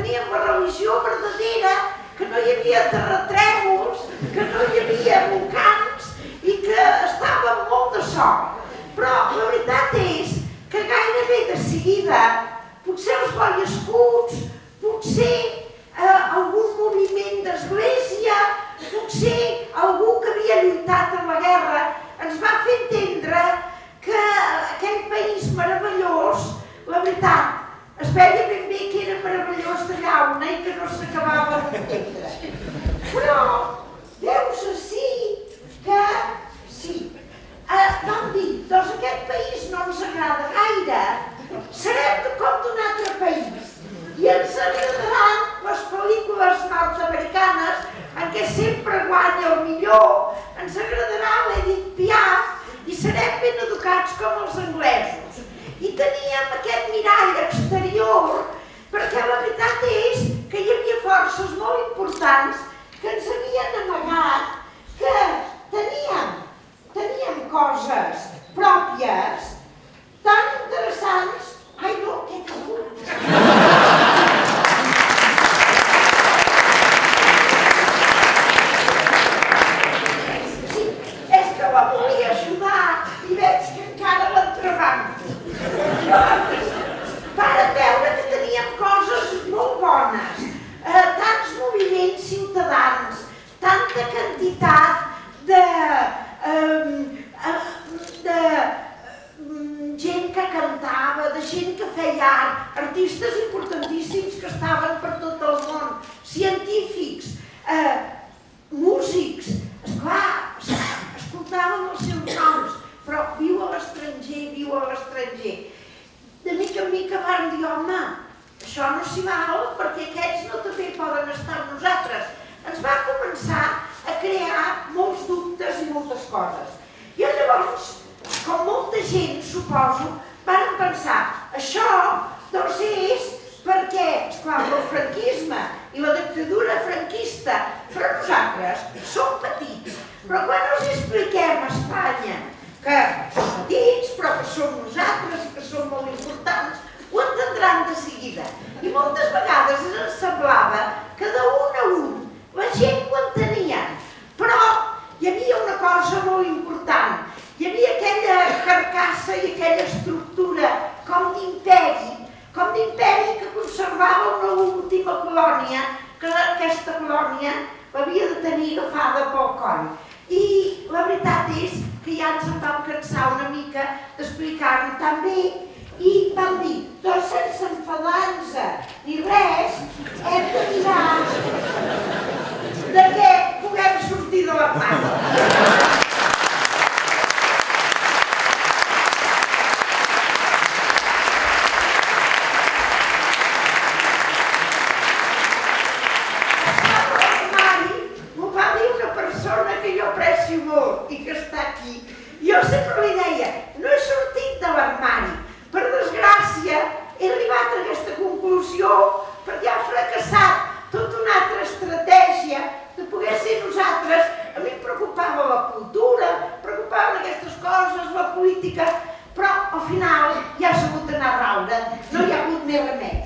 teníem la religió verdadera, que no hi havia terratrèmols, que no hi havia volcans i que estàvem molt de sol. Però la veritat és que gairebé de seguida, potser els boiescuts, potser algun moviment d'església, potser algú que havia lluitat en la guerra, ens va fer entendre que aquell país meravellós, la veritat, es veia ben bé que era meravellós de llauna i que no s'acabava d'entendre. Però veus així que sí. Vam dir, doncs aquest país no ens agrada gaire, serem com d'un altre país i ens agradaran les pel·lícules nord-americanes en què sempre guanya el millor, ens agradarà l'Edith Piaf i serem ben educats com els anglesos. I teníem aquest mirall exterior perquè la veritat és que hi havia forces molt importants que ens havien amagat que teníem coses pròpies tan interessants. Ai no, què calgut! Sí, és que la volia ajudar i veig que encara l'entrebanco. Varen veure que teníem coses molt bones, tants moviments ciutadans, tanta quantitat de gent que cantava, de gent que feia art, artistes importantíssims que estaven per tot el món, científics, músics, esclar, escoltàvem els seus noms, però viu a l'estranger, viu a l'estranger. De mica en mica van dir, home, això no s'hi val perquè aquests no també poden estar amb nosaltres. Ens va començar a crear molts dubtes i moltes coses. I llavors, com molta gent, suposo, van pensar, això doncs és perquè, esclar, el franquisme i la dictadura franquista, però nosaltres som petits, però quan els expliquem a Espanya que som petits, però que som nosaltres i que som molt importants, ho entendran de seguida. I moltes vegades ens semblava que d'un a un la gent ho entenia, però hi havia una cosa molt important. Hi havia aquella carcassa i aquella estructura com d'imperi que conservava una última colònia, que aquesta colònia l'havia de tenir agafada pel coll. I la veritat és que ja ens en vam cansar una mica d'explicar-ho tan bé i vam dir, doncs sense enfadar-nos ni res, hem de mirar de què puguem sortir de l'armari. I que està aquí. Jo sempre li deia, no he sortit de l'armari. Per desgràcia, he arribat a aquesta conclusió perquè ha fracassat tota una altra estratègia de poder ser nosaltres. A mi em preocupava la cultura, preocupaven aquestes coses, la política, però al final ja ha sabut anar a raure, no hi ha hagut més remei.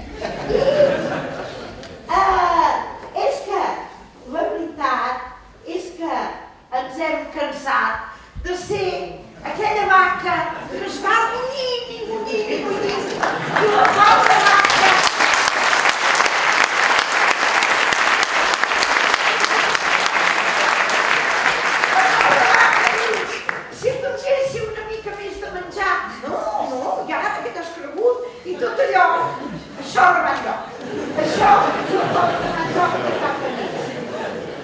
I és que la veritat és que ens hem cansat de ser aquella vaca que es va munyint i munyint i munyint. I la pobra vaca... Si et donéssi una mica més de menjar... No, ja que t'has cregut i tot allò... Això no va enlloc. Això no pot anar enlloc de cap manera.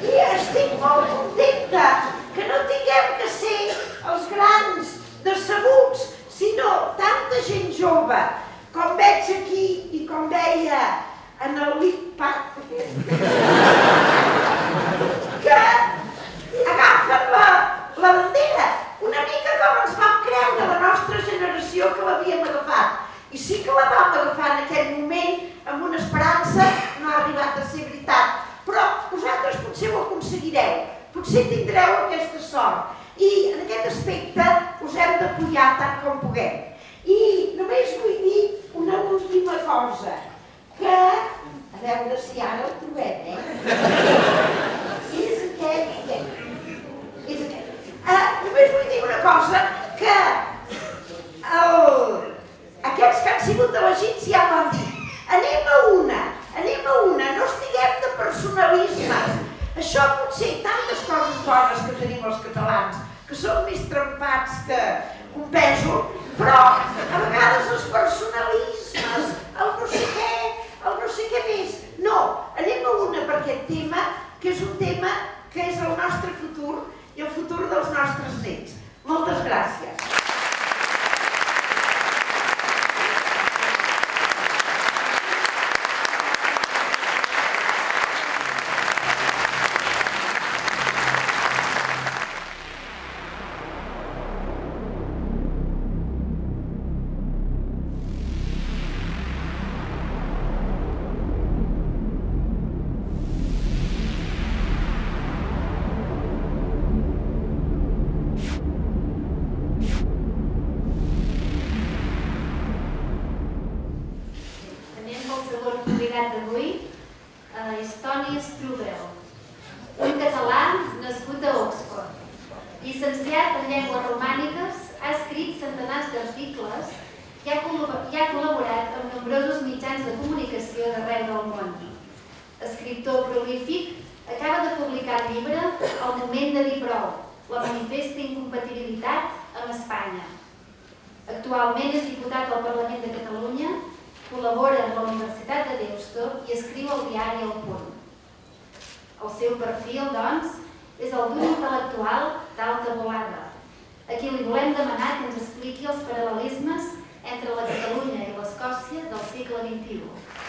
I estic molt contenta que no tinguem que ser els grans decebuts, sinó tanta gent jove, com veig aquí i com veia en el LICPAC, que agafen la bandera, una mica com ens vam creure la nostra generació que l'havíem agafat. I sí que la vam agafar en aquell moment amb una esperança, no ha arribat a ser veritat, però vosaltres potser ho aconseguireu, potser tindreu aquesta sort i en aquest aspecte us hem d'apoyar tant com puguem. I només vull dir una última cosa, que A veure si ara el trobem, És aquest. Només vull dir una cosa, que aquests que han sigut elegits ja ho han dit. Anem a una, no estiguem de personalismes. Això potser tantes coses bones que tenim els catalans, que són més trempats que un pèsol, però a vegades els personalismes, el no sé què més. No, anem a una per aquest tema, que és un tema que és el nostre futur i el futur dels nostres nets. Moltes gràcies. D'avui, Estoni Strubel, un català nascut a Oxford. Llicenciat en llengües romàniques, ha escrit centenars d'articles i ha col·laborat amb nombrosos mitjans de comunicació d'arreu del món. Escriptor prolífic, acaba de publicar el llibre El moment de dir prou, la manifesta incompatibilitat amb Espanya. Actualment és diputat al Parlament de Catalunya, col·labora amb la Universitat de Deusto i escriu al diari El Punt. El seu perfil, doncs, és el d'un intel·lectual d'alta volada, a qui li volem demanar que ens expliqui els paral·lelismes entre la Catalunya i l'Escòcia del segle XXI.